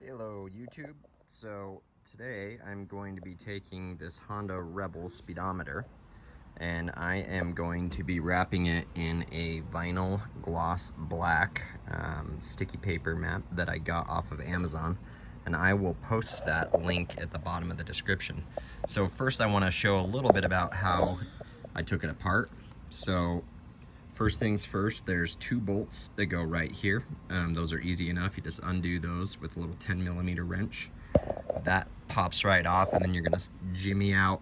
Hello YouTube. So today I'm going to be taking this Honda Rebel speedometer and I am going to be wrapping it in a vinyl gloss black sticky paper map that I got off of Amazon, and I will post that link at the bottom of the description. So first I want to show a little bit about how I took it apart. So first things first, there's two bolts that go right here. Those are easy enough. You just undo those with a little 10mm wrench. That pops right off, and then you're gonna jimmy out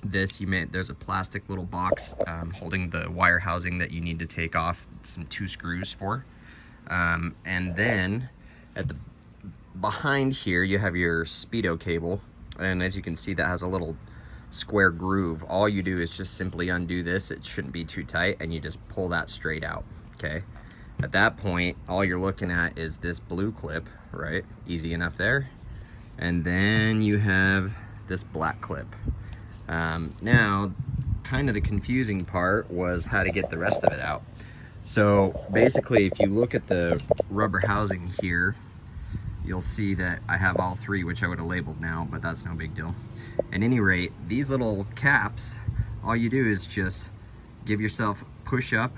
this. There's a plastic little box holding the wire housing that you need to take off some 2 screws for. And then at the behind here, you have your speedo cable, and as you can see, that has a little square groove. All you do is just simply undo this. It shouldn't be too tight, and you just pull that straight out. Okay, at that point all you're looking at is this blue clip, right? Easy enough there. And then you have this black clip. Now kind of the confusing part was how to get the rest of it out. So basically, if you look at the rubber housing here, you'll see that I have all 3, which I would have labeled now, but that's no big deal. At any rate, these little caps, all you do is just give yourself push up.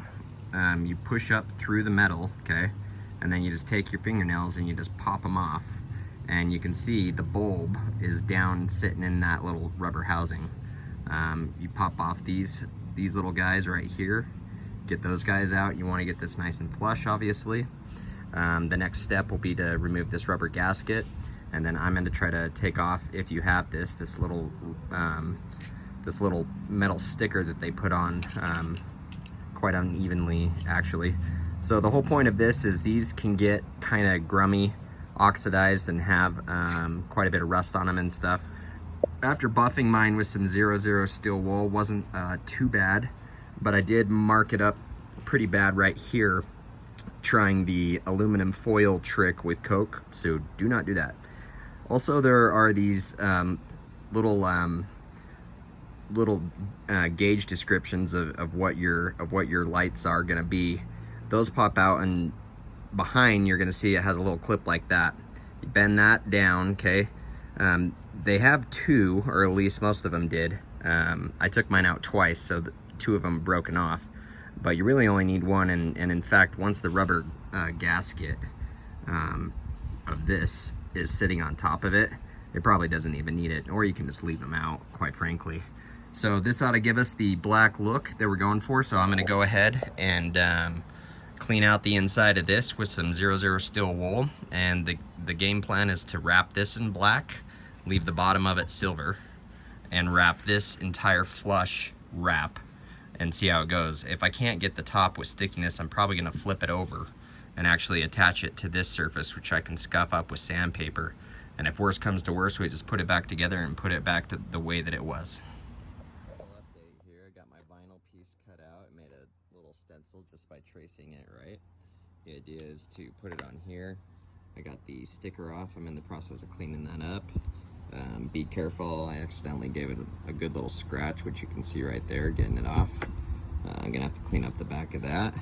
You push up through the metal, okay? And then you just take your fingernails and you just pop them off. And you can see the bulb is down sitting in that little rubber housing. You pop off these little guys right here. Get those guys out. You want to get this nice and flush, obviously. The next step will be to remove this rubber gasket, and then I'm going to try to take off, if you have this little metal sticker that they put on quite unevenly, actually. So the whole point of this is these can get kind of grummy, oxidized, and have quite a bit of rust on them and stuff. After buffing mine with some 00 steel wool, wasn't too bad, but I did mark it up pretty bad right here trying the aluminum foil trick with Coke, so do not do that. Also, there are these little gauge descriptions of what your lights are gonna be. Those pop out, and behind you're gonna see it has a little clip like that. You bend that down, okay? They have 2, or at least most of them did. I took mine out twice, so 2 of them broken off. But you really only need 1, and in fact, once the rubber gasket of this is sitting on top of it, it probably doesn't even need it, or you can just leave them out, quite frankly. So this ought to give us the black look that we're going for, so I'm going to go ahead and clean out the inside of this with some 00 steel wool, and the game plan is to wrap this in black, leave the bottom of it silver, and wrap this entire flush wrap and see how it goes. If I can't get the top with stickiness, I'm probably going to flip it over and actually attach it to this surface, which I can scuff up with sandpaper. And if worse comes to worse, we just put it back together and put it back to the way that it was. Update here. I got my vinyl piece cut out. I made a little stencil just by tracing it right. The idea is to put it on here. I got the sticker off. I'm in the process of cleaning that up. Be careful, I accidentally gave it a good little scratch, which you can see right there, getting it off. I'm gonna have to clean up the back of that.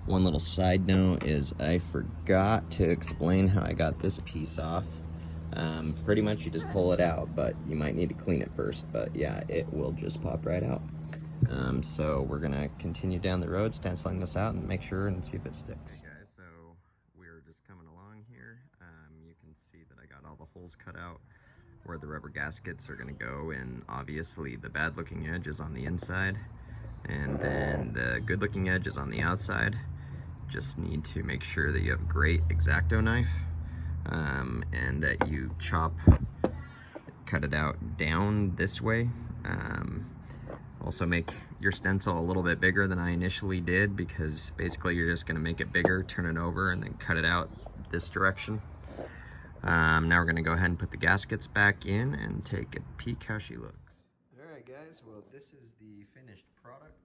One little side note is I forgot to explain how I got this piece off. Pretty much you just pull it out, but you might need to clean it first, but yeah, it will just pop right out. So we're gonna continue down the road, stenciling this out and make sure and see if it sticks. Hey guys, so we're just coming along here. You can see that I got all the holes cut out where the rubber gaskets are going to go, and obviously the bad looking edge is on the inside and then the good looking edge is on the outside. Just need to make sure that you have a great X-Acto knife and that you cut it out down this way. Also make your stencil a little bit bigger than I initially did, because basically you're just going to make it bigger, turn it over, and then cut it out this direction. Now we're gonna go ahead and put the gaskets back in and take a peek how she looks. Alright guys, well this is the finished product.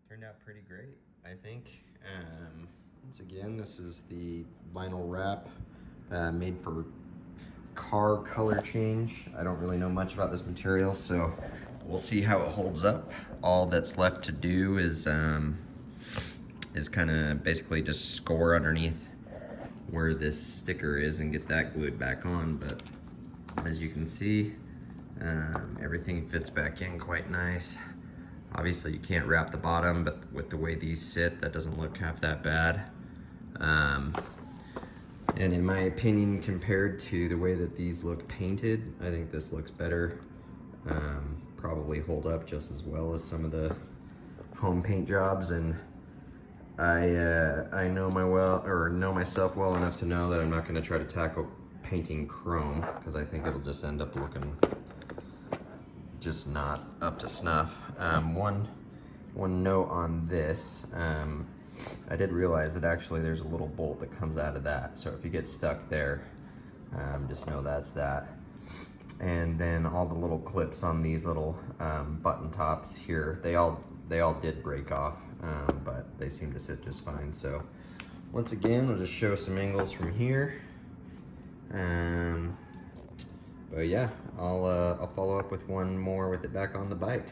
Turned out pretty great, I think. Once again, this is the vinyl wrap made for car color change. I don't really know much about this material, so we'll see how it holds up. All that's left to do is kind of basically just score underneath where this sticker is and get that glued back on, but as you can see, everything fits back in quite nice. Obviously you can't wrap the bottom, but with the way these sit, that doesn't look half that bad. And in my opinion, compared to the way that these look painted, I think this looks better. Probably hold up just as well as some of the home paint jobs, and I know myself well enough to know that I'm not going to try to tackle painting chrome, because I think it'll just end up looking just not up to snuff. One note on this, I did realize that actually there's a little bolt that comes out of that, so if you get stuck there, just know that's that. And then all the little clips on these little button tops here, they all did break off, but they seem to sit just fine. So once again, I'll just show some angles from here. But yeah, I'll follow up with one more with it back on the bike.